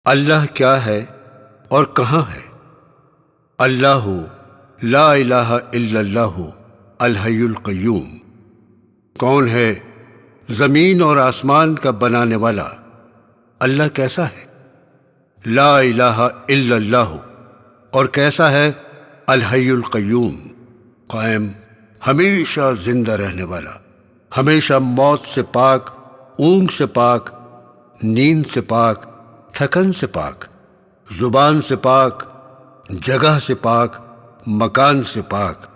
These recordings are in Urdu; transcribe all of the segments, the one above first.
اللہ کیا ہے اور کہاں ہے؟ اللہ لا الہ الا اللہ الحی القیوم۔ کون ہے زمین اور آسمان کا بنانے والا؟ اللہ کیسا ہے؟ لا الہ الا اللہ۔ اور کیسا ہے؟ الحی القیوم، قائم، ہمیشہ زندہ رہنے والا، ہمیشہ موت سے پاک، اونگ سے پاک، نیند سے پاک، تھکن سے پاک، زبان سے پاک، جگہ سے پاک، مکان سے پاک،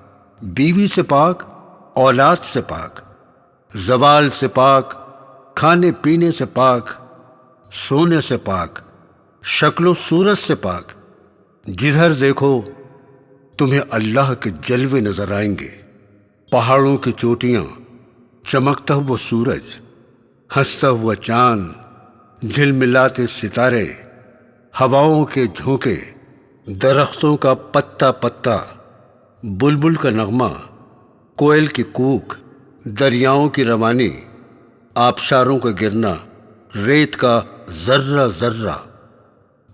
بیوی سے پاک، اولاد سے پاک، زوال سے پاک، کھانے پینے سے پاک، سونے سے پاک، شکل و صورت سے پاک۔ جدھر دیکھو تمہیں اللہ کے جلوے نظر آئیں گے، پہاڑوں کی چوٹیاں، چمکتا ہوا سورج، ہنستا ہوا چاند، جھلملاتے ستارے، ہواؤں کے جھونکے، درختوں کا پتا پتا، بلبل کا نغمہ، کوئل کی کوک، دریاؤں کی روانی، آبشاروں کا گرنا، ریت کا ذرہ ذرہ،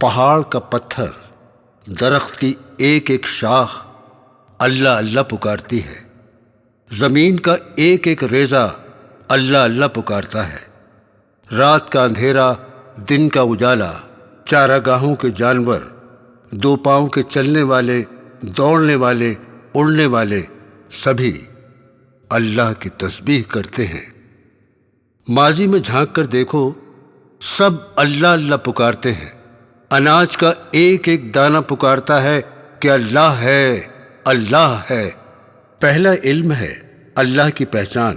پہاڑ کا پتھر، درخت کی ایک ایک شاخ اللہ اللہ پکارتی ہے، زمین کا ایک ایک ریزہ اللہ اللہ پکارتا ہے، رات کا اندھیرا، دن کا اجالا، چارہ کے جانور، دو پاؤں کے چلنے والے، دوڑنے والے، اڑنے والے، سبھی اللہ کی تسبیح کرتے ہیں۔ ماضی میں جھانک کر دیکھو، سب اللہ اللہ پکارتے ہیں۔ اناج کا ایک ایک دانہ پکارتا ہے کہ اللہ ہے، اللہ ہے۔ پہلا علم ہے اللہ کی پہچان۔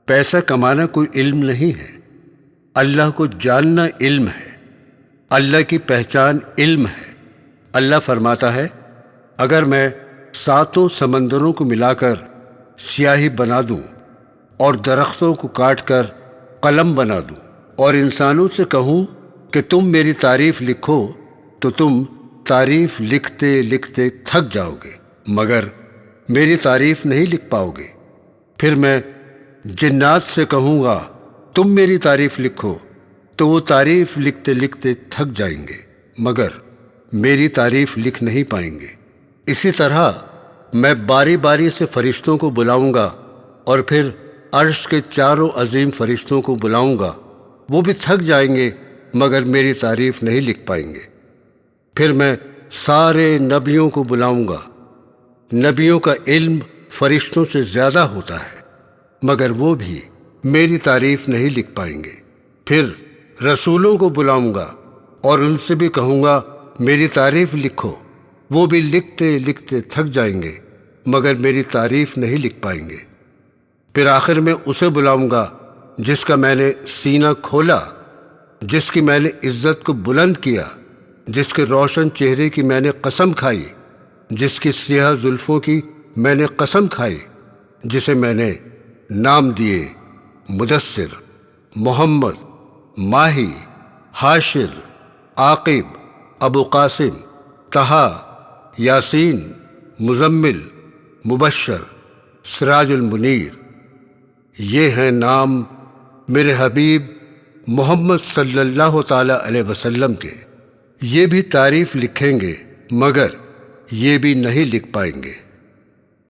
پیسہ کمانا کوئی علم نہیں ہے، اللہ کو جاننا علم ہے، اللہ کی پہچان علم ہے۔ اللہ فرماتا ہے، اگر میں ساتوں سمندروں کو ملا کر سیاہی بنا دوں اور درختوں کو کاٹ کر قلم بنا دوں اور انسانوں سے کہوں کہ تم میری تعریف لکھو، تو تم تعریف لکھتے لکھتے تھک جاؤ گے مگر میری تعریف نہیں لکھ پاؤ گے۔ پھر میں جنات سے کہوں گا تم میری تعریف لکھو، تو وہ تعریف لکھتے لکھتے تھک جائیں گے مگر میری تعریف لکھ نہیں پائیں گے۔ اسی طرح میں باری باری سے فرشتوں کو بلاؤں گا اور پھر عرش کے چاروں عظیم فرشتوں کو بلاؤں گا، وہ بھی تھک جائیں گے مگر میری تعریف نہیں لکھ پائیں گے۔ پھر میں سارے نبیوں کو بلاؤں گا، نبیوں کا علم فرشتوں سے زیادہ ہوتا ہے مگر وہ بھی میری تعریف نہیں لکھ پائیں گے۔ پھر رسولوں کو بلاؤں گا اور ان سے بھی کہوں گا میری تعریف لکھو، وہ بھی لکھتے لکھتے تھک جائیں گے مگر میری تعریف نہیں لکھ پائیں گے۔ پھر آخر میں اسے بلاؤں گا جس کا میں نے سینہ کھولا، جس کی میں نے عزت کو بلند کیا، جس کے روشن چہرے کی میں نے قسم کھائی، جس کی سیاہ زلفوں کی میں نے قسم کھائی، جسے میں نے نام دیے مدثر، محمد، ماہی، حاشر، عاقب، ابو قاسم، طہا، یاسین، مزمل، مبشر، سراج المنیر۔ یہ ہیں نام میرے حبیب محمد صلی اللہ تعالی علیہ وسلم کے۔ یہ بھی تعریف لکھیں گے مگر یہ بھی نہیں لکھ پائیں گے۔